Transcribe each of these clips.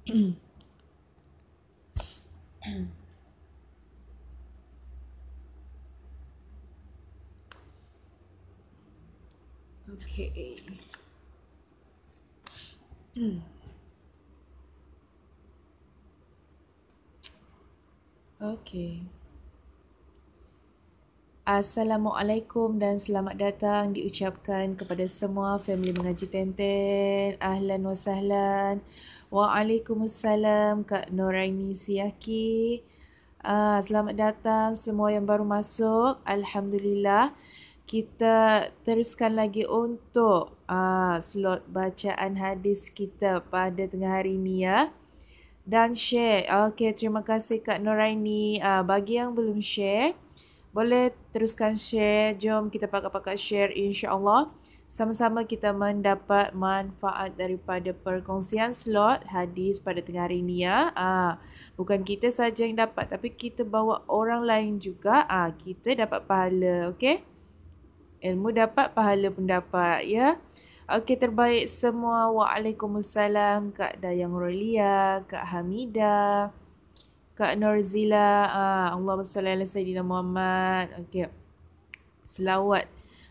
Okay. Okay. Assalamualaikum dan selamat datang diucapkan kepada semua family mengaji Tenten. Ahlan wa sahlan. Waalaikumsalam Kak Noraini Siaki. Selamat datang semua yang baru masuk. Alhamdulillah. Kita teruskan lagi untuk slot bacaan hadis kita pada tengah hari ini ya. Dan share. Okey, terima kasih Kak Noraini. Bagi yang belum share, boleh teruskan share. Jom kita pakat-pakat share insya-Allah. Sama-sama kita mendapat manfaat daripada perkongsian slot hadis pada tengah hari ini ya. Bukan kita saja yang dapat, tapi kita bawa orang lain juga. Kita dapat pahala, okey? Ilmu dapat, pahala pun dapat ya. Okey, terbaik semua. Waalaikumsalam Kak Dayang Rolia, Kak Hamidah, Kak Norzila. Allahumma salli ala Sayyidina Muhammad. Okey. Selawat.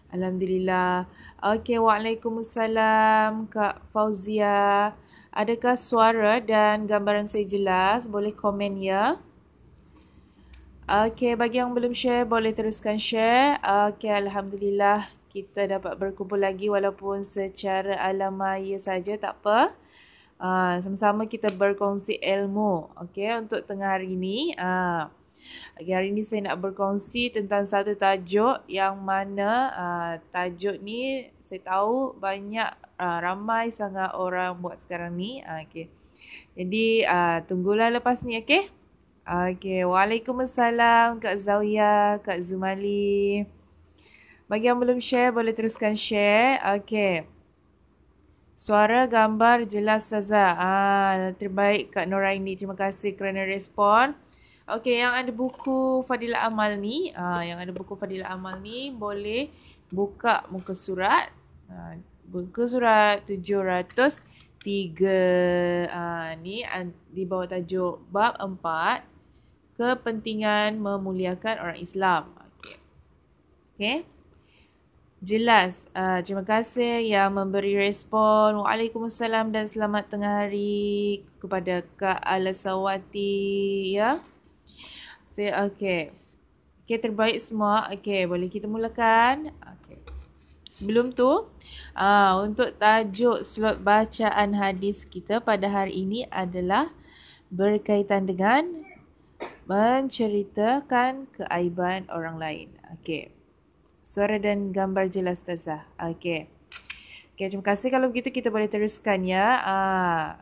Alhamdulillah. Okey, waalaikumsalam Kak Fauzia. Adakah suara dan gambaran saya jelas? Boleh komen ya. Okey, bagi yang belum share, boleh teruskan share. Okey, Alhamdulillah kita dapat berkumpul lagi walaupun secara alam maya saja, tak apa. Sama-sama kita berkongsi ilmu. Okey, untuk tengah hari ini. Hari ini saya nak berkongsi tentang satu tajuk yang mana tajuk ni saya tahu banyak ramai sangat orang buat sekarang ni. Okey. Jadi tunggulah lepas ni, okey? Okey, waalaikumsalam Kak Zawia, Kak Zumali. Bagi yang belum share, boleh teruskan share. Okey. Suara, gambar jelas Saza. Terbaik Kak Noraini. Terima kasih kerana respon. Okey, yang ada buku Fadilah Amal ni, boleh buka muka surat. Buku surat 703. Ni di bawah tajuk bab 4, kepentingan memuliakan orang Islam. Okey. Jelas. Terima kasih yang memberi respon. Waalaikumsalam dan selamat tengah hari kepada Kak Alasawati ya. Okey. Okey, terbaik semua. Okey, boleh kita mulakan. Okey. Sebelum tu, untuk tajuk slot bacaan hadis kita pada hari ini adalah berkaitan dengan menceritakan keaiban orang lain. Okey. Suara dan gambar jelas Tazah. Okey. Okey, terima kasih. Kalau begitu kita boleh teruskan ya.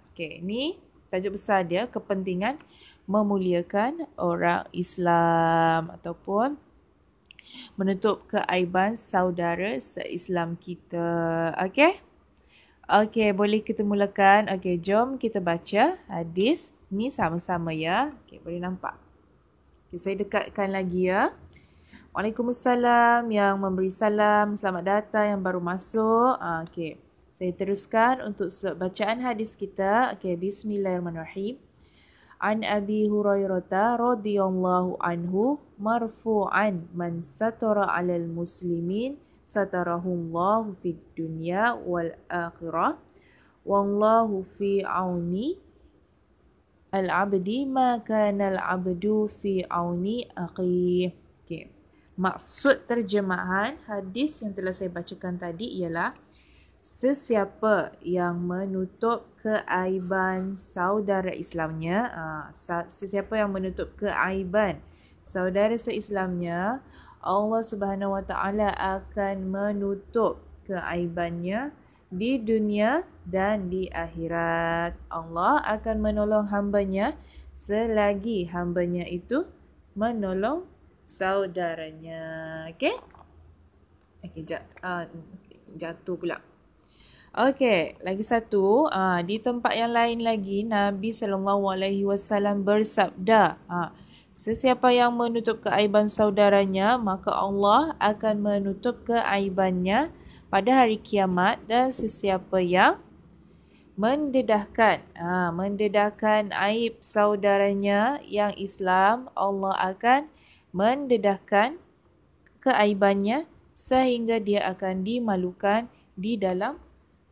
Okey, ini tajuk besar dia, kepentingan memuliakan orang Islam ataupun menutup keaiban saudara se-Islam kita. Okey? Okey, boleh kita mulakan. Okey, jom kita baca hadis ni sama-sama ya. Okey, boleh nampak. Okay, saya dekatkan lagi ya. Waalaikumsalam yang memberi salam. Selamat datang yang baru masuk. Okey, saya teruskan untuk slot bacaan hadis kita. Okey, bismillahirrahmanirrahim. An Abi Hurairah radhiyallahu anhu marfu'an man satara 'alal muslimin satarahullahu fid dunya wal akhirah wallahu fi auni al-'abdi ma kana al-'abdu fi auni aqih. Okey. Maksud terjemahan hadis yang telah saya bacakan tadi ialah sesiapa yang menutup keaiban saudara Islamnya, sesiapa yang menutup keaiban saudara se-Islamnya, Allah Subhanahu Wa Taala akan menutup keaibannya di dunia dan di akhirat. Allah akan menolong hambanya selagi hambanya itu menolong saudaranya. Okey? Okey, jatuh pula. Okey, lagi satu. Di tempat yang lain lagi, Nabi SAW bersabda, sesiapa yang menutup keaiban saudaranya, maka Allah akan menutup keaibannya pada hari kiamat, dan sesiapa yang mendedahkan. Mendedahkan aib saudaranya yang Islam, Allah akan mendedahkan keaibannya sehingga dia akan dimalukan di dalam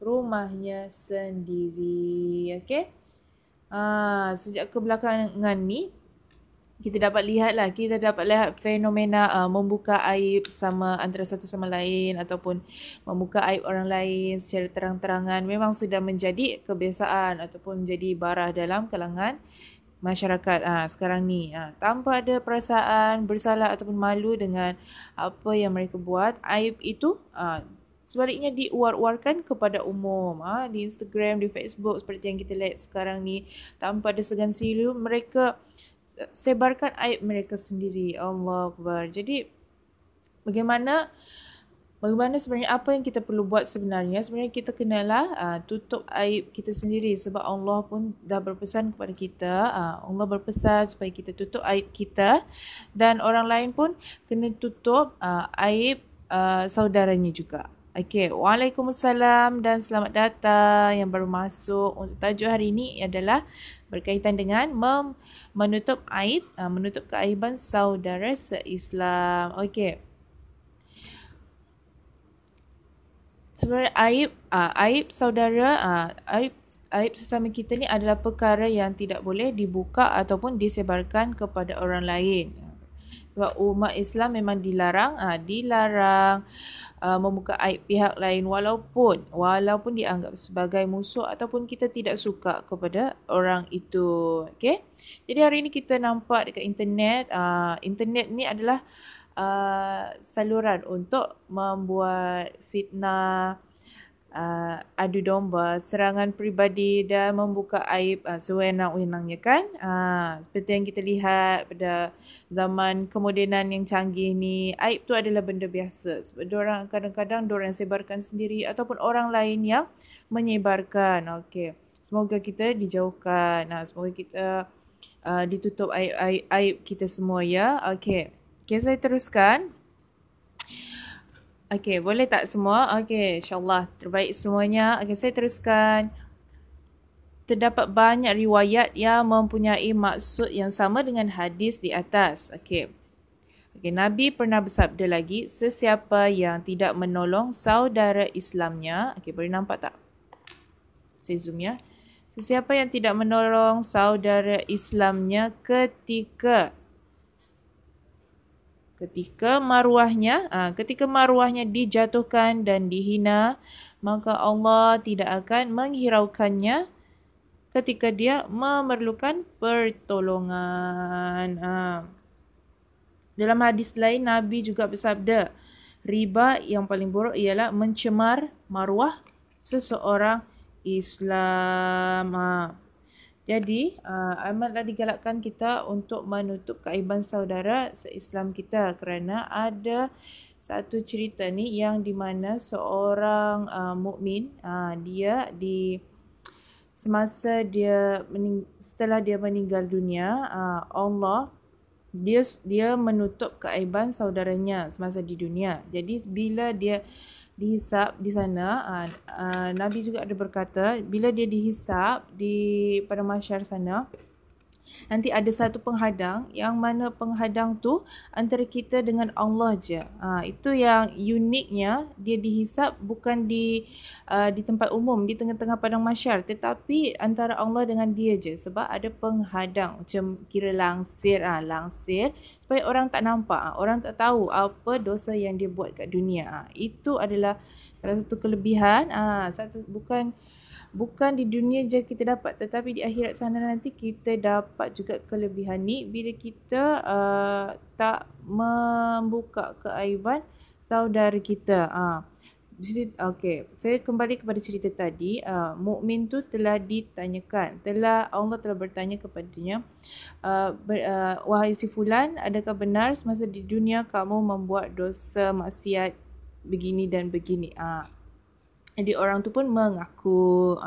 rumahnya sendiri. Okey. Sejak kebelakangan ni kita dapat lihat fenomena membuka aib sama antara satu sama lain ataupun membuka aib orang lain secara terang-terangan memang sudah menjadi kebiasaan ataupun menjadi barah dalam kalangan masyarakat sekarang ni. Tanpa ada perasaan bersalah ataupun malu dengan apa yang mereka buat, aib itu sebaliknya diuar-uarkan kepada umum. Di Instagram, di Facebook seperti yang kita lihat sekarang ni, tanpa ada segan silu mereka sebarkan aib mereka sendiri. Allah Akbar. Jadi bagaimana sebenarnya apa yang kita perlu buat sebenarnya? Sebenarnya kita kenalah tutup aib kita sendiri sebab Allah pun dah berpesan kepada kita. Allah berpesan supaya kita tutup aib kita dan orang lain pun kena tutup aib saudaranya juga. Okey, Waalaikumsalam dan selamat datang yang baru masuk. Untuk tajuk hari ini adalah berkaitan dengan menutup aib, menutup keaiban saudara se-Islam. Okey. Sebenarnya aib saudara, aib sesama kita ni adalah perkara yang tidak boleh dibuka ataupun disebarkan kepada orang lain. Sebab umat Islam memang dilarang membuka aib pihak lain walaupun dianggap sebagai musuh ataupun kita tidak suka kepada orang itu. Okey. Jadi hari ini kita nampak dekat internet, internet ni adalah saluran untuk membuat fitnah, adu domba, serangan peribadi dan membuka aib sewenang-wenangnya kan. Seperti yang kita lihat pada zaman kemodenan yang canggih ni, aib tu adalah benda biasa. Sebab diorang kadang-kadang diorang sebarkan sendiri ataupun orang lain yang menyebarkan. Okey. Semoga kita dijauhkan. Semoga kita ditutup aib kita semua ya. Okey. Okey, saya teruskan. Okey, boleh tak semua? Okey, insyaAllah terbaik semuanya. Okey, saya teruskan. Terdapat banyak riwayat yang mempunyai maksud yang sama dengan hadis di atas. Okey. Okey, Nabi pernah bersabda lagi, sesiapa yang tidak menolong saudara Islamnya. Okey, boleh nampak tak? Saya zoom ya. Sesiapa yang tidak menolong saudara Islamnya ketika maruahnya dijatuhkan dan dihina, maka Allah tidak akan menghiraukannya ketika dia memerlukan pertolongan. Dalam hadis lain Nabi juga bersabda, riba yang paling buruk ialah mencemar maruah seseorang Islam. Jadi, amatlah digalakkan kita untuk menutup keaiban saudara se-Islam kita kerana ada satu cerita ni yang di mana seorang mukmin dia setelah dia meninggal dunia, Allah dia menutup keaiban saudaranya semasa di dunia. Jadi bila dia dihisap di sana, Nabi juga ada berkata, bila dia dihisap pada mahsyar sana, nanti ada satu penghadang yang mana penghadang tu antara kita dengan Allah je. Itu yang uniknya, dia dihisap bukan di tempat umum, di tengah-tengah padang mahsyar, tetapi antara Allah dengan dia je sebab ada penghadang, macam kira langsir supaya orang tak nampak, orang tak tahu apa dosa yang dia buat kat dunia. Itu adalah salah satu kelebihan, bukan di dunia je kita dapat, tetapi di akhirat sana nanti kita dapat juga kelebihan ni bila kita tak membuka keaiban saudara kita. Okey, saya kembali kepada cerita tadi. Mukmin tu telah ditanyakan, Allah telah bertanya kepadanya, wahai si fulan, adakah benar semasa di dunia kamu membuat dosa maksiat begini dan begini? Jadi orang tu pun mengaku.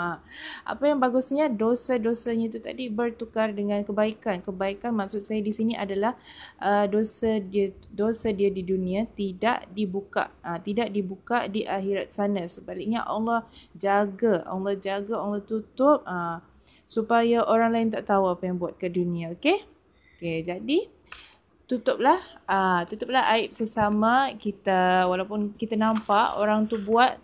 Apa yang bagusnya, dosa-dosanya itu tadi bertukar dengan kebaikan. Kebaikan maksud saya di sini adalah dosa dia di dunia tidak dibuka. Tidak dibuka di akhirat sana. Sebaliknya Allah jaga, Allah tutup supaya orang lain tak tahu apa yang buat ke dunia. Okey? Okey, jadi tutuplah aib sesama kita, walaupun kita nampak orang tu buat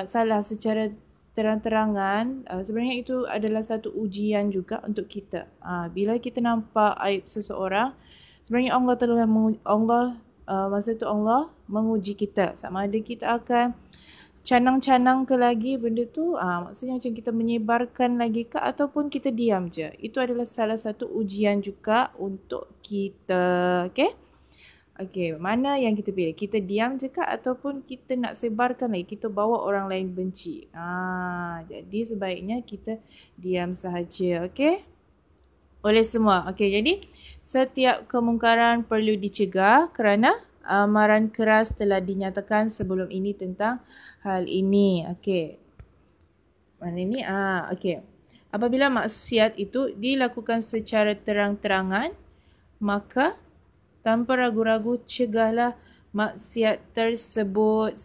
salah secara terang-terangan. Sebenarnya itu adalah satu ujian juga untuk kita. Bila kita nampak aib seseorang, sebenarnya masa tu Allah menguji kita, sama ada kita akan canang-canang ke lagi benda tu, maksudnya macam kita menyebarkan lagi ke ataupun kita diam je. Itu adalah salah satu ujian juga untuk kita. Okey? Okey, mana yang kita pilih? Kita diam je ke ataupun kita nak sebarkan lagi, kita bawa orang lain benci. Jadi sebaiknya kita diam sahaja. Okey? Oleh semua. Okey, jadi setiap kemungkaran perlu dicegah kerana amaran keras telah dinyatakan sebelum ini tentang hal ini. Okey. Mana ini? Okey. Apabila maksiat itu dilakukan secara terang-terangan, maka tanpa ragu-ragu cegahlah maksiat tersebut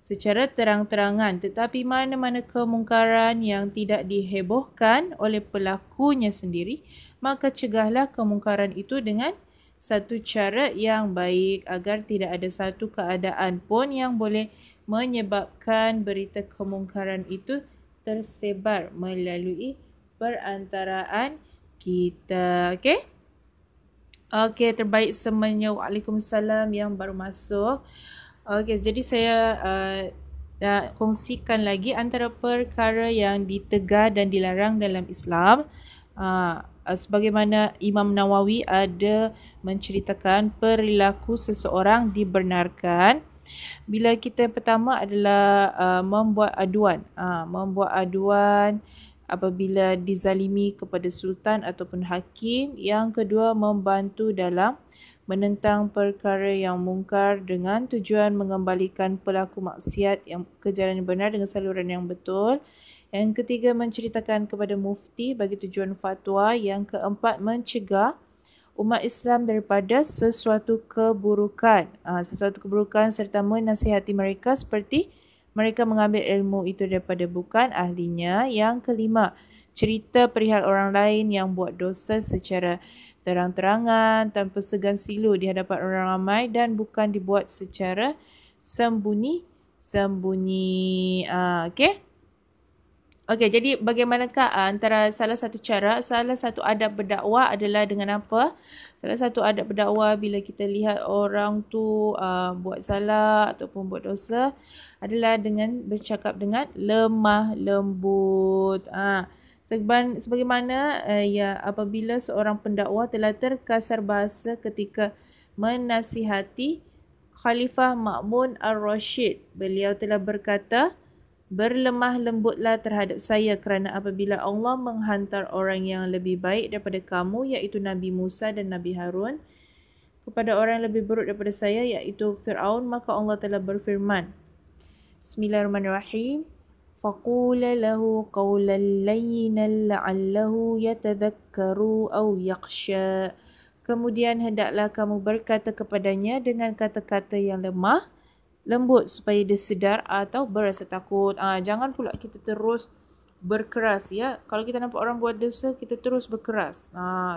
secara terang-terangan. Tetapi mana-mana kemungkaran yang tidak dihebohkan oleh pelakunya sendiri, maka cegahlah kemungkaran itu dengan satu cara yang baik agar tidak ada satu keadaan pun yang boleh menyebabkan berita kemungkaran itu tersebar melalui perantaraan kita. Okey? Okey, terbaik semuanya. Waalaikumsalam yang baru masuk. Okey, jadi saya nak kongsikan lagi antara perkara yang ditegah dan dilarang dalam Islam. Sebagaimana Imam Nawawi ada menceritakan perilaku seseorang dibenarkan bila kita pertama adalah membuat aduan. Membuat aduan apabila dizalimi kepada sultan ataupun hakim. Yang kedua, membantu dalam menentang perkara yang mungkar dengan tujuan mengembalikan pelaku maksiat yang ke jalan yang benar dengan saluran yang betul. Yang ketiga, menceritakan kepada mufti bagi tujuan fatwa. Yang keempat, mencegah umat Islam daripada sesuatu keburukan. Sesuatu keburukan serta menasihati mereka seperti mereka mengambil ilmu itu daripada bukan ahlinya. Yang kelima, cerita perihal orang lain yang buat dosa secara terang-terangan tanpa segan silu di hadapan orang ramai dan bukan dibuat secara sembunyi-sembunyi. Okey? Okey, jadi bagaimanakah antara salah satu adab berdakwah adalah dengan apa? Salah satu adab berdakwah bila kita lihat orang tu buat salah ataupun buat dosa adalah dengan bercakap dengan lemah lembut. Sebagaimana apabila seorang pendakwah telah terkasar bahasa ketika menasihati Khalifah Ma'mun Ar-Rashid. Beliau telah berkata, "Berlemah lembutlah terhadap saya kerana apabila Allah menghantar orang yang lebih baik daripada kamu iaitu Nabi Musa dan Nabi Harun kepada orang yang lebih buruk daripada saya iaitu Fir'aun, maka Allah telah berfirman, Bismillahirrahmanirrahim, faqula lahu qawlan layyinan la'allahu yatadhakkaru aw yakhsha." Kemudian hendaklah kamu berkata kepadanya dengan kata-kata yang lemah lembut supaya dia sedar atau berasa takut. Jangan pula kita terus berkeras ya. Kalau kita nampak orang buat dosa, kita terus berkeras.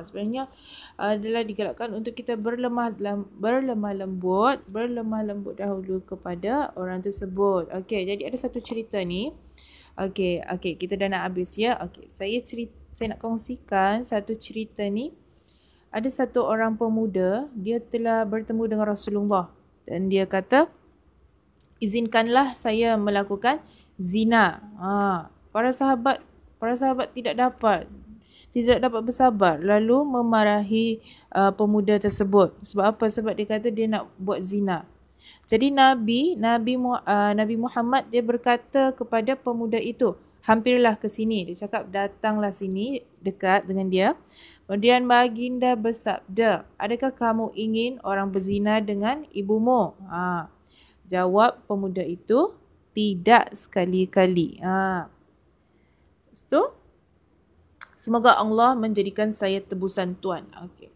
Sebenarnya adalah digalakkan untuk kita berlemah lembut dahulu kepada orang tersebut. Okey, jadi ada satu cerita ni. Okey, kita dah nak habis ya. Okey, saya nak kongsikan satu cerita ni. Ada satu orang pemuda, dia telah bertemu dengan Rasulullah dan dia kata, "Izinkanlah saya melakukan zina." Para sahabat tidak dapat bersabar lalu memarahi pemuda tersebut. Sebab apa? Sebab dia kata dia nak buat zina. Jadi Nabi Muhammad dia berkata kepada pemuda itu, "Hampirlah ke sini." Dia cakap, "Datanglah sini dekat dengan dia." Kemudian baginda bersabda, "Adakah kamu ingin orang berzina dengan ibumu?" Jawab pemuda itu, tidak sekali-kali. So, semoga Allah menjadikan saya tebusan Tuan. Okey.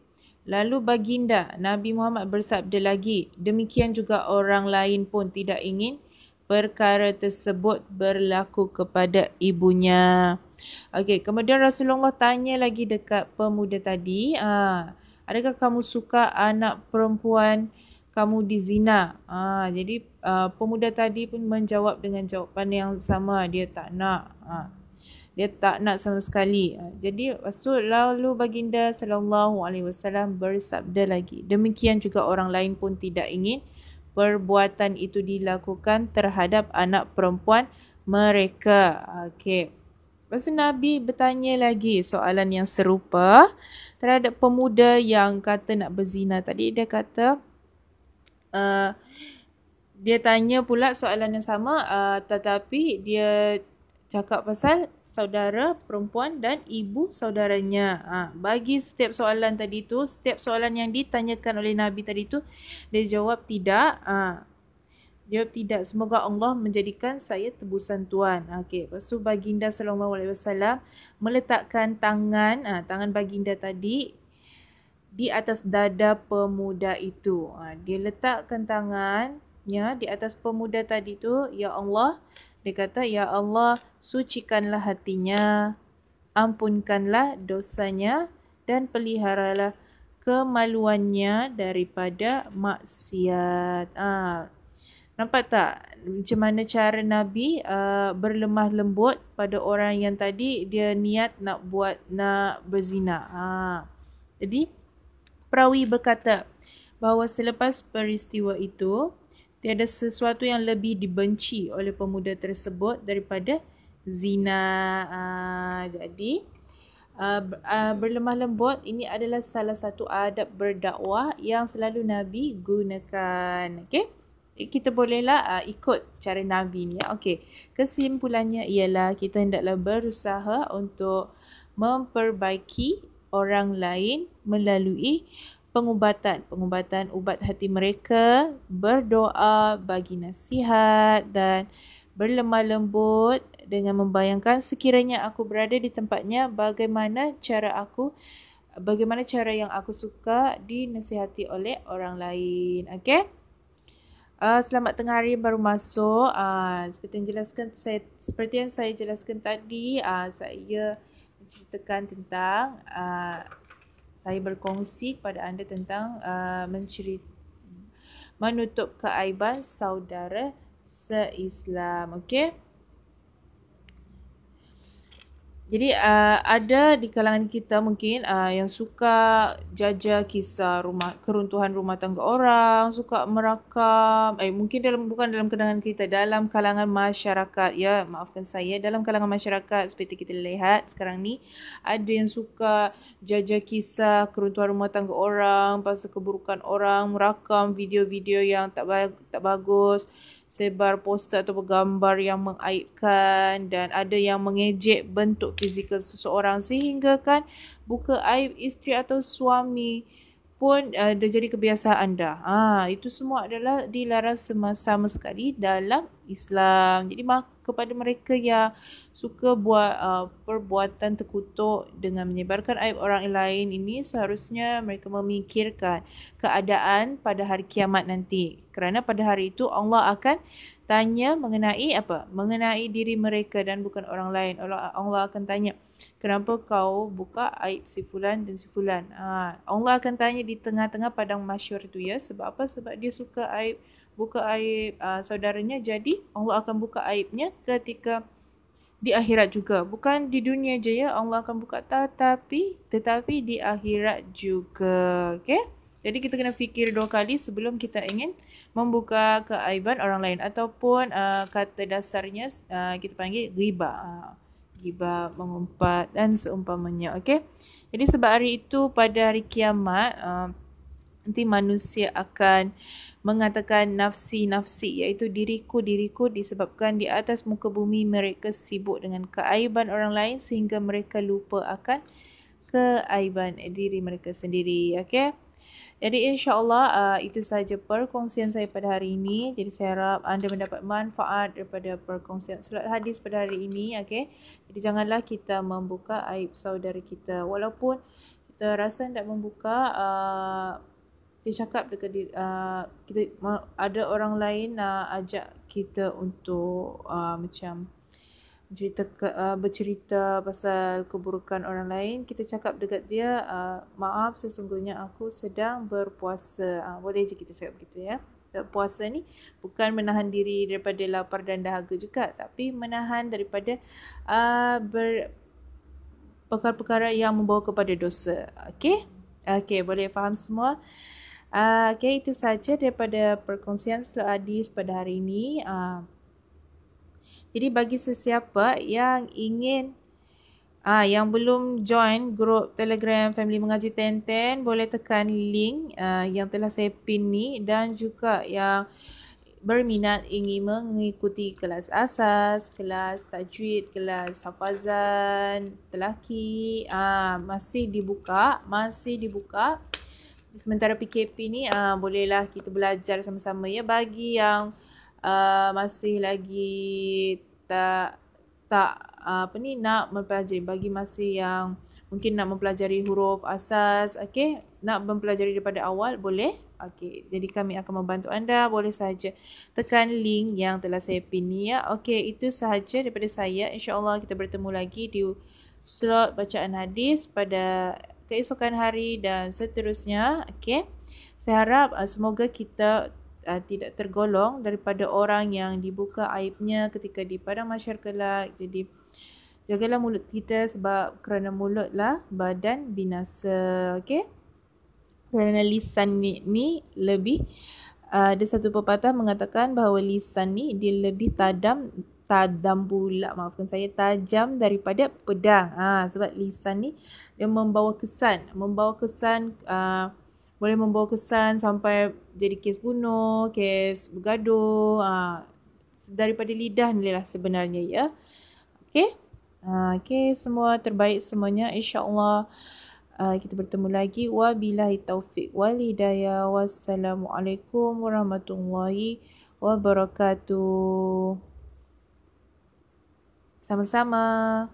Lalu baginda Nabi Muhammad bersabda lagi, demikian juga orang lain pun tidak ingin perkara tersebut berlaku kepada ibunya. Okey, kemudian Rasulullah tanya lagi dekat pemuda tadi, adakah kamu suka anak perempuan kamu dizina? Jadi pemuda tadi pun menjawab dengan jawapan yang sama, dia tak nak. Dia tak nak sama sekali. Jadi lalu baginda sallallahu alaihi wasallam bersabda lagi, demikian juga orang lain pun tidak ingin perbuatan itu dilakukan terhadap anak perempuan mereka. Okey. Lepas tu Nabi bertanya lagi soalan yang serupa terhadap pemuda yang kata nak berzina tadi. Dia kata, dia tanya pula soalan yang sama, tetapi dia cakap pasal saudara perempuan dan ibu saudaranya. Bagi setiap soalan tadi tu, setiap soalan yang ditanyakan oleh Nabi tadi tu, dia jawab tidak. Jawab tidak. Semoga Allah menjadikan saya tebusan Tuan. Okey. Lepas tu baginda sallallahu alaihi wasallam meletakkan tangan baginda tadi di atas dada pemuda itu. Dia letakkan tangannya di atas pemuda tadi tu. Ya Allah, dia kata, ya Allah, sucikanlah hatinya, ampunkanlah dosanya dan peliharalah kemaluannya daripada maksiat. Nampak tak macam mana cara Nabi berlemah lembut pada orang yang tadi dia niat nak berzina. Jadi perawi berkata bahawa selepas peristiwa itu tiada sesuatu yang lebih dibenci oleh pemuda tersebut daripada zina. Jadi berlemah lembut ini adalah salah satu adab berdakwah yang selalu Nabi gunakan. Okey, kita bolehlah ikut cara Nabi ni. Okey, kesimpulannya ialah kita hendaklah berusaha untuk memperbaiki orang lain melalui pengubatan ubat hati mereka, berdoa, bagi nasihat dan berlemah lembut dengan membayangkan sekiranya aku berada di tempatnya, bagaimana cara yang aku suka dinasihati oleh orang lain. Okey. Selamat tengah hari baru masuk. Seperti yang saya jelaskan tadi, saya menceritakan tentang saya berkongsi kepada anda tentang menutup keaiban saudara se-Islam. Okey. Jadi ada di kalangan kita mungkin yang suka jajah kisah keruntuhan rumah tangga orang, suka merakam, bukan dalam kalangan kita, dalam kalangan masyarakat, ya, maafkan saya, dalam kalangan masyarakat seperti kita lihat sekarang ni, ada yang suka jajah kisah keruntuhan rumah tangga orang, pasal keburukan orang, merakam video-video yang tak bagus, sebar poster atau gambar yang mengaibkan, dan ada yang mengejek bentuk fizikal seseorang sehingga kan buka aib isteri atau suami pun dah jadi kebiasaan dah. Itu semua adalah dilarang sama sekali dalam Islam. Jadi kepada mereka yang suka buat perbuatan terkutuk dengan menyebarkan aib orang lain ini, seharusnya mereka memikirkan keadaan pada hari kiamat nanti. Kerana pada hari itu Allah akan tanya mengenai apa? Mengenai diri mereka dan bukan orang lain. Allah akan tanya, kenapa kau buka aib si fulan dan si fulan? Allah akan tanya di tengah-tengah padang mahsyar itu, ya. Sebab apa? Sebab dia suka buka aib saudaranya. Jadi Allah akan buka aibnya ketika di akhirat juga. Bukan di dunia je, ya. Allah akan buka tetapi di akhirat juga. Okey? Jadi kita kena fikir 2 kali sebelum kita ingin membuka keaiban orang lain, ataupun kata dasarnya kita panggil ghibah. Ghibah, mengumpat dan seumpamanya. Okey. Jadi sebab hari itu, pada hari kiamat, nanti manusia akan mengatakan nafsi, iaitu diriku, disebabkan di atas muka bumi mereka sibuk dengan keaiban orang lain sehingga mereka lupa akan keaiban diri mereka sendiri. Okey. Jadi insya-Allah itu saja perkongsian saya pada hari ini. Jadi saya harap anda mendapat manfaat daripada perkongsian surat hadis pada hari ini. Okey. Jadi janganlah kita membuka aib saudara kita. Walaupun kita rasa tidak membuka, kita cakap dekat diri, kita ada orang lain ajak kita untuk macam bercerita pasal keburukan orang lain, kita cakap dekat dia, maaf sesungguhnya aku sedang berpuasa. Boleh je kita cakap begitu ya. Puasa ni bukan menahan diri daripada lapar dan dahaga juga, tapi menahan daripada perkara-perkara yang membawa kepada dosa. Okey? Okey, boleh faham semua? Okey, itu saja daripada perkongsian surat hadis pada hari ini. Jadi bagi sesiapa yang ingin yang belum join grup Telegram Family Mengaji Tenten, boleh tekan link yang telah saya pin ni, dan juga yang berminat ingin mengikuti kelas asas, kelas tajwid, kelas hafazan telaki, masih dibuka. Sementara PKP ni bolehlah kita belajar sama-sama ya. Bagi yang masih lagi nak mempelajari, bagi masih yang mungkin nak mempelajari huruf asas, okey, nak mempelajari daripada awal, boleh. Okey, jadi kami akan membantu anda. Boleh sahaja tekan link yang telah saya pin ni ya. Okey, itu sahaja daripada saya. InsyaAllah kita bertemu lagi di slot bacaan hadis pada keesokan hari dan seterusnya. Okey, saya harap semoga kita tidak tergolong daripada orang yang dibuka aibnya ketika di padang mahsyar kelak. Jadi jagalah mulut kita, sebab kerana mulutlah badan binasa. Okey, kerana lisan ni lebih ada satu pepatah mengatakan bahawa lisan ni dia lebih tajam daripada pedang. Sebab lisan ni dia membawa kesan boleh membawa kesan sampai jadi kes bunuh, kes bergaduh. Daripada lidah ni lah sebenarnya ya. Okey. Okey, semua terbaik semuanya insya-Allah. Kita bertemu lagi. Wabillahi taufik wal hidayah. Wassalamualaikum warahmatullahi wabarakatuh. Sama-sama.